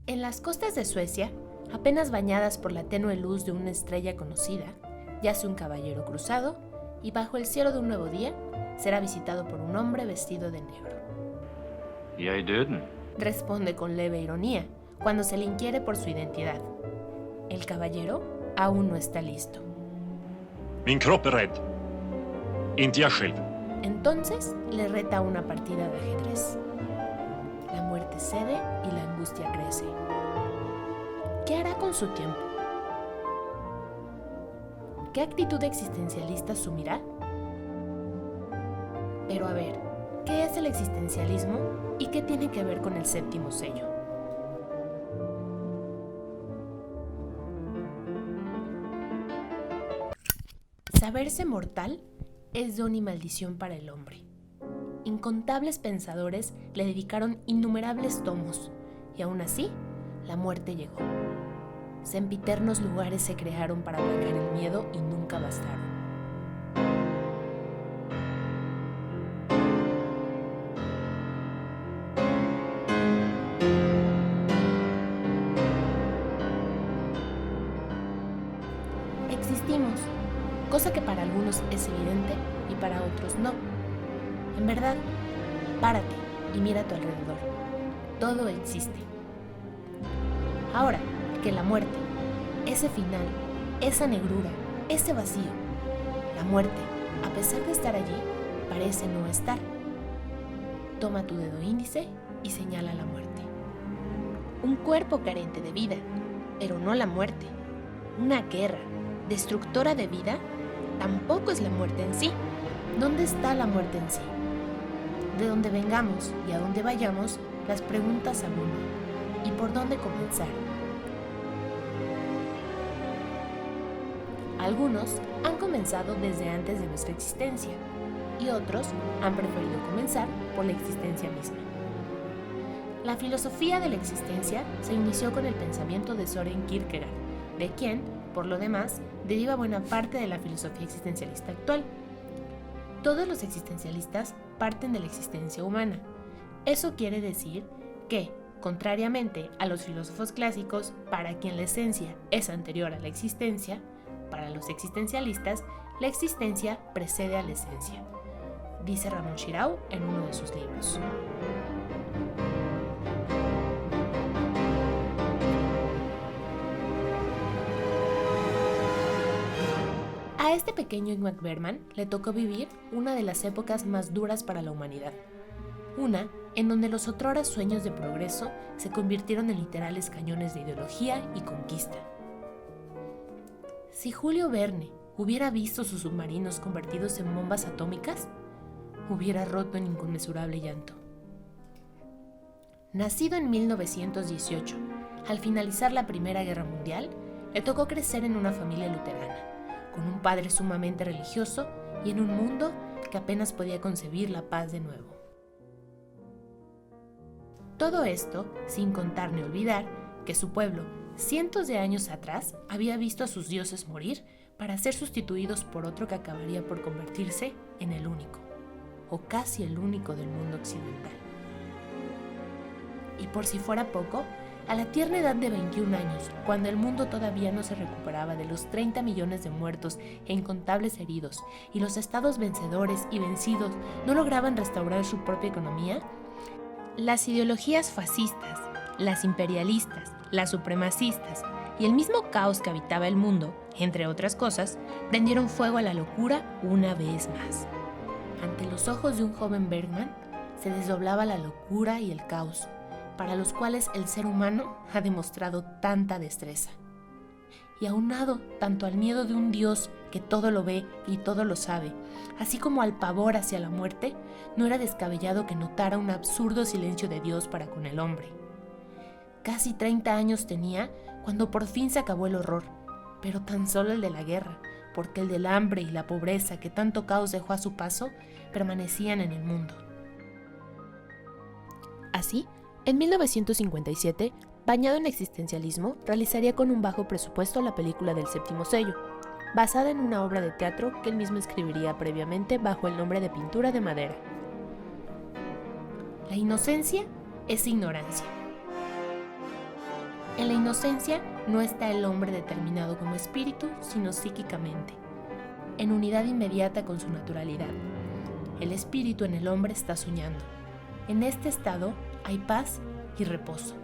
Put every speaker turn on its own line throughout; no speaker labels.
En las costas de Suecia, apenas bañadas por la tenue luz de una estrella conocida, yace un caballero cruzado y bajo el cielo de un nuevo día será visitado por un hombre vestido de negro.
Jeg er døden.
Responde con leve ironía cuando se le inquiere por su identidad. El caballero aún no está listo.
Min kropp er rädd. Inte jag själv.
Entonces le reta una partida de ajedrez. La muerte cede y la angustia crece. ¿Qué hará con su tiempo? ¿Qué actitud existencialista asumirá? Pero a ver, ¿qué es el existencialismo y qué tiene que ver con el séptimo sello? Saberse mortal es don y maldición para el hombre. Incontables pensadores le dedicaron innumerables tomos, y aún así, la muerte llegó. Sempiternos lugares se crearon para aplacar el miedo y nunca bastaron. Existimos, cosa que para algunos es evidente y para otros no. En verdad, párate y mira a tu alrededor. Todo existe. Ahora que la muerte, ese final, esa negrura, ese vacío, la muerte, a pesar de estar allí, parece no estar. Toma tu dedo índice y señala la muerte. Un cuerpo carente de vida, pero no la muerte. Una guerra destructora de vida tampoco es la muerte en sí. ¿Dónde está la muerte en sí? De dónde vengamos y a dónde vayamos, las preguntas abundan. ¿Y por dónde comenzar? Algunos han comenzado desde antes de nuestra existencia y otros han preferido comenzar por la existencia misma. La filosofía de la existencia se inició con el pensamiento de Søren Kierkegaard, de quien, por lo demás, deriva buena parte de la filosofía existencialista actual. Todos los existencialistas parten de la existencia humana. Eso quiere decir que, contrariamente a los filósofos clásicos, para quien la esencia es anterior a la existencia, para los existencialistas, la existencia precede a la esencia, dice Ramón Xirau en uno de sus libros. A este pequeño Ingmar Bergman le tocó vivir una de las épocas más duras para la humanidad. Una en donde los otrora sueños de progreso se convirtieron en literales cañones de ideología y conquista. Si Julio Verne hubiera visto sus submarinos convertidos en bombas atómicas, hubiera roto en inconmensurable llanto. Nacido en 1918, al finalizar la Primera Guerra Mundial, le tocó crecer en una familia luterana, con un padre sumamente religioso y en un mundo que apenas podía concebir la paz de nuevo. Todo esto sin contar ni olvidar que su pueblo, cientos de años atrás, había visto a sus dioses morir para ser sustituidos por otro que acabaría por convertirse en el único, o casi el único del mundo occidental. Y por si fuera poco, a la tierna edad de 21 años, cuando el mundo todavía no se recuperaba de los 30 millones de muertos e incontables heridos, y los estados vencedores y vencidos no lograban restaurar su propia economía, las ideologías fascistas, las imperialistas, las supremacistas y el mismo caos que habitaba el mundo, entre otras cosas, prendieron fuego a la locura una vez más. Ante los ojos de un joven Bergman se desdoblaba la locura y el caos, para los cuales el ser humano ha demostrado tanta destreza. Y aunado tanto al miedo de un Dios que todo lo ve y todo lo sabe, así como al pavor hacia la muerte, no era descabellado que notara un absurdo silencio de Dios para con el hombre. Casi 30 años tenía cuando por fin se acabó el horror, pero tan solo el de la guerra, porque el del hambre y la pobreza que tanto caos dejó a su paso permanecían en el mundo. Así, en 1957, bañado en existencialismo, realizaría con un bajo presupuesto la película del Séptimo Sello, basada en una obra de teatro que él mismo escribiría previamente bajo el nombre de Pintura de Madera. La inocencia es ignorancia. En la inocencia no está el hombre determinado como espíritu, sino psíquicamente, en unidad inmediata con su naturalidad. El espíritu en el hombre está soñando. En este estado hay paz y reposo,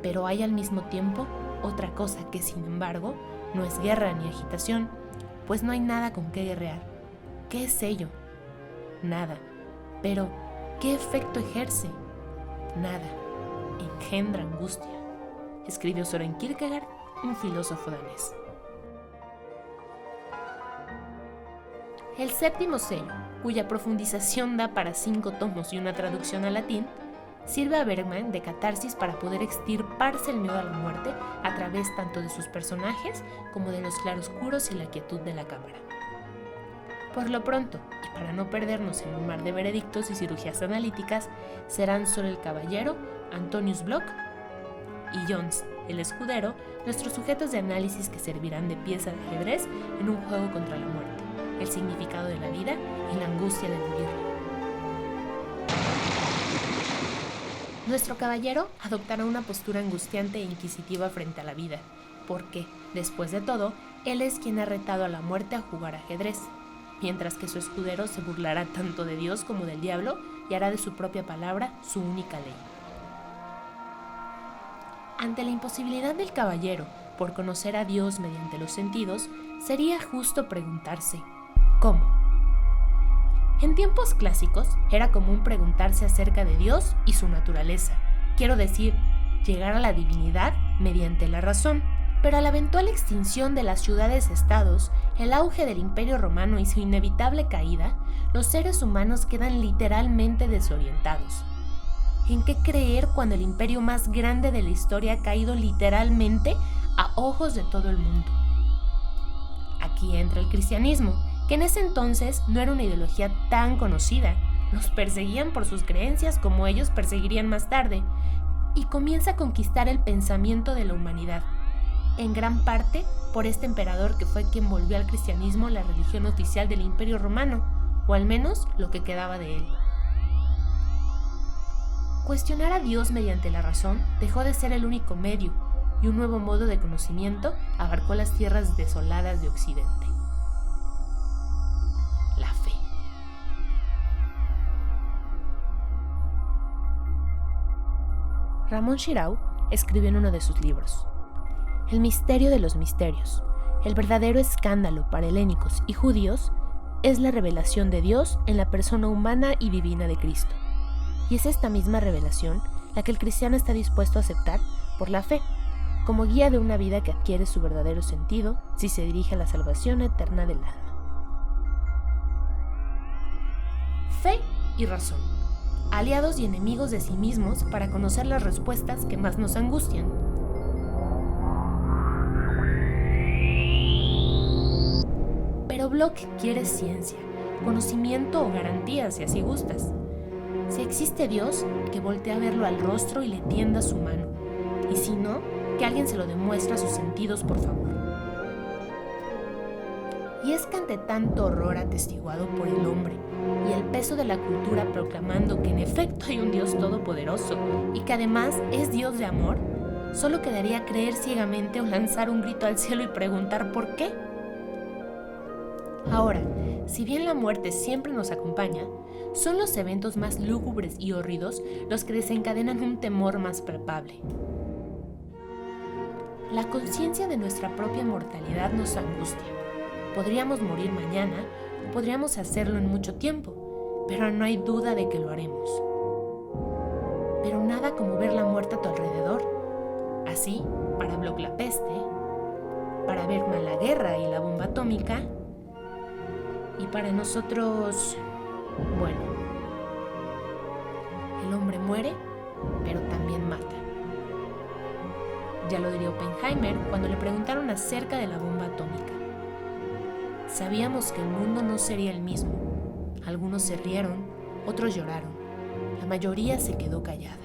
pero hay al mismo tiempo otra cosa que, sin embargo, no es guerra ni agitación, pues no hay nada con qué guerrear. ¿Qué es ello? Nada. Pero, ¿qué efecto ejerce? Nada. Engendra angustia, escribió Søren Kierkegaard, un filósofo danés. El séptimo sello, cuya profundización da para 5 tomos y una traducción al latín, sirve a Bergman de catarsis para poder extirparse el miedo a la muerte a través tanto de sus personajes como de los claroscuros y la quietud de la cámara. Por lo pronto, y para no perdernos en un mar de veredictos y cirugías analíticas, serán solo el caballero, Antonius Block, y Jones, el escudero, nuestros sujetos de análisis que servirán de pieza de ajedrez en un juego contra la muerte, el significado de la vida y la angustia de vivirla. Nuestro caballero adoptará una postura angustiante e inquisitiva frente a la vida, porque, después de todo, él es quien ha retado a la muerte a jugar ajedrez, mientras que su escudero se burlará tanto de Dios como del diablo y hará de su propia palabra su única ley. Ante la imposibilidad del caballero por conocer a Dios mediante los sentidos, sería justo preguntarse, ¿cómo? En tiempos clásicos era común preguntarse acerca de Dios y su naturaleza, quiero decir, llegar a la divinidad mediante la razón. Pero a la eventual extinción de las ciudades-estados, el auge del Imperio Romano y su inevitable caída, los seres humanos quedan literalmente desorientados. ¿En qué creer cuando el imperio más grande de la historia ha caído literalmente a ojos de todo el mundo? Aquí entra el cristianismo, que en ese entonces no era una ideología tan conocida. Los perseguían por sus creencias como ellos perseguirían más tarde, y comienza a conquistar el pensamiento de la humanidad, en gran parte por este emperador que fue quien volvió al cristianismo la religión oficial del Imperio Romano, o al menos lo que quedaba de él. Cuestionar a Dios mediante la razón dejó de ser el único medio, y un nuevo modo de conocimiento abarcó las tierras desoladas de Occidente. La fe. Ramón Shirau escribió en uno de sus libros: el misterio de los misterios, el verdadero escándalo para helénicos y judíos, es la revelación de Dios en la persona humana y divina de Cristo. Y es esta misma revelación la que el cristiano está dispuesto a aceptar por la fe, como guía de una vida que adquiere su verdadero sentido si se dirige a la salvación eterna del alma. Fe y razón, aliados y enemigos de sí mismos para conocer las respuestas que más nos angustian. Pero Bloch quiere ciencia, conocimiento o garantías si así gustas. Si existe Dios, que voltee a verlo al rostro y le tienda su mano. Y si no, que alguien se lo demuestre a sus sentidos, por favor. Y es que ante tanto horror atestiguado por el hombre y el peso de la cultura proclamando que en efecto hay un Dios todopoderoso y que además es Dios de amor, solo quedaría creer ciegamente o lanzar un grito al cielo y preguntar ¿por qué? Ahora, si bien la muerte siempre nos acompaña, son los eventos más lúgubres y hórridos los que desencadenan un temor más palpable. La conciencia de nuestra propia mortalidad nos angustia. Podríamos morir mañana o podríamos hacerlo en mucho tiempo, pero no hay duda de que lo haremos. Pero nada como ver la muerte a tu alrededor. Así, para Bloch la peste, para Bergman la guerra y la bomba atómica, y para nosotros, bueno, el hombre muere, pero también mata. Ya lo diría Oppenheimer cuando le preguntaron acerca de la bomba atómica. Sabíamos que el mundo no sería el mismo. Algunos se rieron, otros lloraron. La mayoría se quedó callada.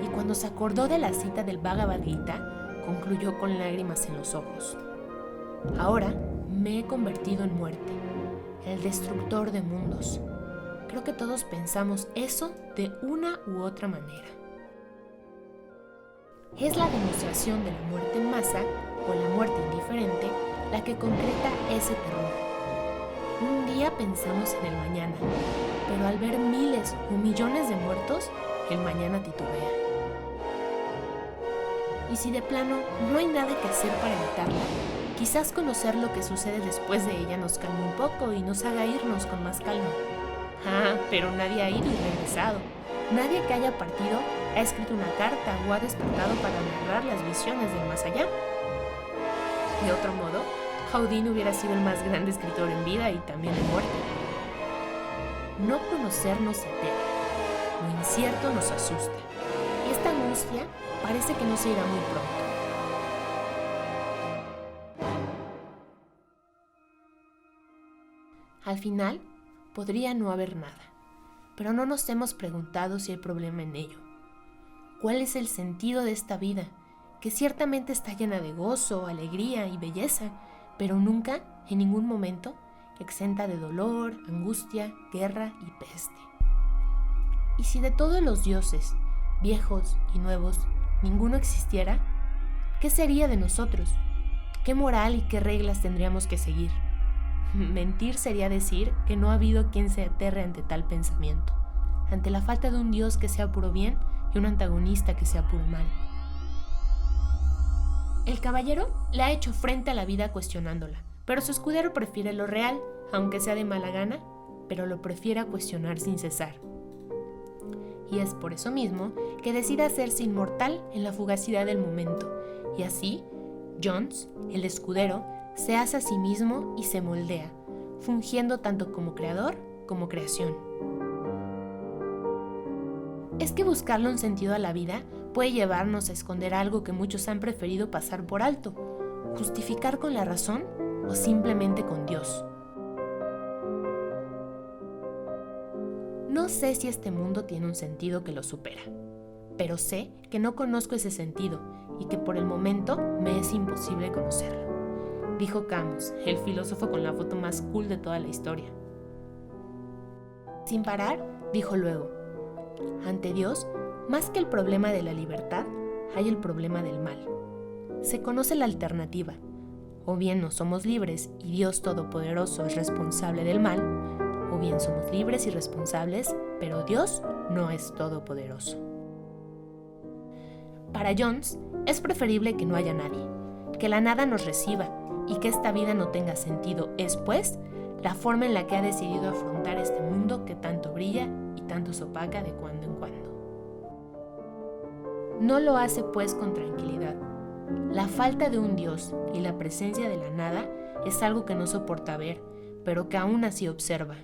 Y cuando se acordó de la cita del Bhagavad Gita, concluyó con lágrimas en los ojos. Ahora me he convertido en muerte, el destructor de mundos. Creo que todos pensamos eso de una u otra manera. Es la demostración de la muerte en masa o la muerte indiferente la que concreta ese terror. Un día pensamos en el mañana, pero al ver miles o millones de muertos, el mañana titubea. Y si de plano no hay nada que hacer para evitarla, quizás conocer lo que sucede después de ella nos calme un poco y nos haga irnos con más calma. Pero nadie ha ido y regresado. Nadie que haya partido ha escrito una carta o ha despertado para narrar las visiones del más allá. De otro modo, Houdin hubiera sido el más grande escritor en vida y también en muerte. No conocernos aterra, lo incierto nos asusta, y esta angustia parece que no se irá muy pronto. Al final, podría no haber nada, pero no nos hemos preguntado si hay problema en ello. ¿Cuál es el sentido de esta vida, que ciertamente está llena de gozo, alegría y belleza, pero nunca, en ningún momento, exenta de dolor, angustia, guerra y peste? Y si de todos los dioses, viejos y nuevos, ninguno existiera, ¿qué sería de nosotros? ¿Qué moral y qué reglas tendríamos que seguir? Mentir sería decir que no ha habido quien se aterre ante tal pensamiento, ante la falta de un Dios que sea puro bien y un antagonista que sea puro mal. El caballero le ha hecho frente a la vida cuestionándola, pero su escudero prefiere lo real, aunque sea de mala gana, pero lo prefiere a cuestionar sin cesar. Y es por eso mismo que decide hacerse inmortal en la fugacidad del momento, y así, Jones, el escudero, se hace a sí mismo y se moldea, fungiendo tanto como creador como creación. Es que buscarle un sentido a la vida puede llevarnos a esconder algo que muchos han preferido pasar por alto, justificar con la razón o simplemente con Dios. No sé si este mundo tiene un sentido que lo supera, pero sé que no conozco ese sentido y que por el momento me es imposible conocerlo, dijo Camus, el filósofo con la foto más cool de toda la historia. Sin parar, dijo luego: ante Dios, más que el problema de la libertad, hay el problema del mal. Se conoce la alternativa: o bien no somos libres y Dios Todopoderoso es responsable del mal, o bien somos libres y responsables, pero Dios no es todopoderoso. Para Jones, es preferible que no haya nadie, que la nada nos reciba y que esta vida no tenga sentido. Es, pues, la forma en la que ha decidido afrontar este mundo que tanto brilla y tanto se opaca de cuando en cuando. No lo hace, pues, con tranquilidad. La falta de un Dios y la presencia de la nada es algo que no soporta ver, pero que aún así observa,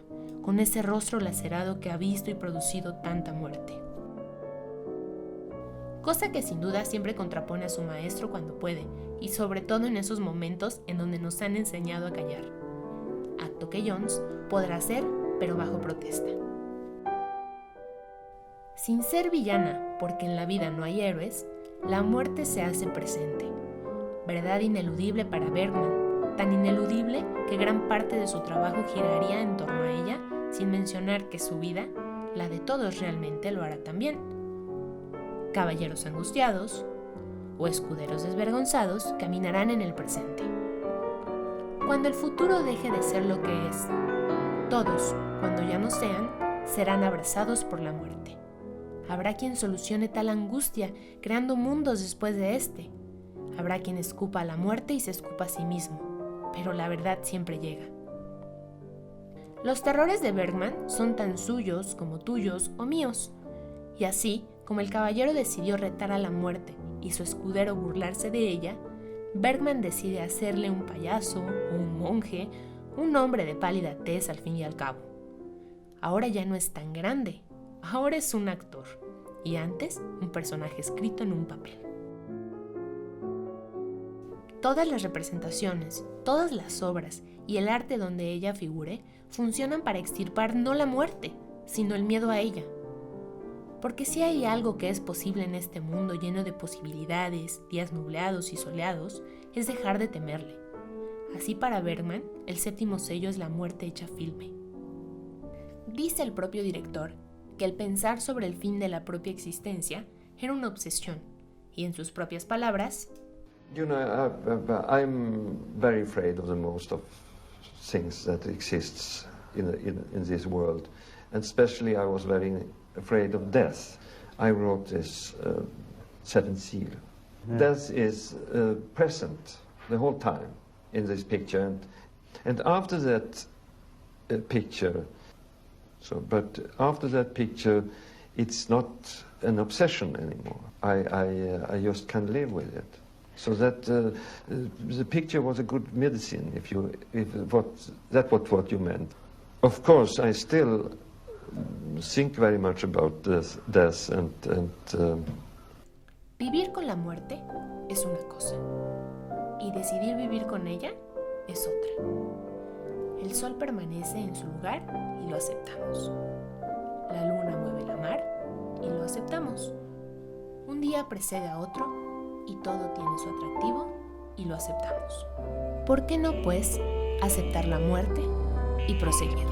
con ese rostro lacerado que ha visto y producido tanta muerte. Cosa que sin duda siempre contrapone a su maestro cuando puede, y sobre todo en esos momentos en donde nos han enseñado a callar. Acto que Jones podrá hacer, pero bajo protesta. Sin ser villana, porque en la vida no hay héroes, la muerte se hace presente. Verdad ineludible para Bergman, tan ineludible que gran parte de su trabajo giraría en torno a ella, sin mencionar que su vida, la de todos realmente, lo hará también. Caballeros angustiados o escuderos desvergonzados caminarán en el presente. Cuando el futuro deje de ser lo que es, todos, cuando ya no sean, serán abrazados por la muerte. Habrá quien solucione tal angustia creando mundos después de este. Habrá quien escupa a la muerte y se escupa a sí mismo, pero la verdad siempre llega. Los terrores de Bergman son tan suyos como tuyos o míos, y así como el caballero decidió retar a la muerte y su escudero burlarse de ella, Bergman decide hacerle un payaso o un monje, un hombre de pálida tez al fin y al cabo. Ahora ya no es tan grande, ahora es un actor, y antes un personaje escrito en un papel. Todas las representaciones, todas las obras y el arte donde ella figure funcionan para extirpar no la muerte, sino el miedo a ella. Porque si hay algo que es posible en este mundo lleno de posibilidades, días nublados y soleados, es dejar de temerle. Así para Bergman, el séptimo sello es la muerte hecha filme. Dice el propio director que el pensar sobre el fin de la propia existencia era una obsesión, Y en sus propias palabras,
You know, I'm very afraid of the most of things that exists in this world. And especially I was very afraid of death. I wrote this Seventh Seal. Yeah. Death is present the whole time in this picture. And after that picture, but after that picture, it's not an obsession anymore. I just can live with it. So that the picture was a good medicine, that was what you meant. Of course, I still think very much about death and
vivir con la muerte es una cosa y decidir vivir con ella es otra. El sol permanece en su lugar y lo aceptamos. La luna mueve la mar y lo aceptamos. Un día precede a otro y todo tiene su atractivo y lo aceptamos. ¿Por qué no, pues, aceptar la muerte y proseguir?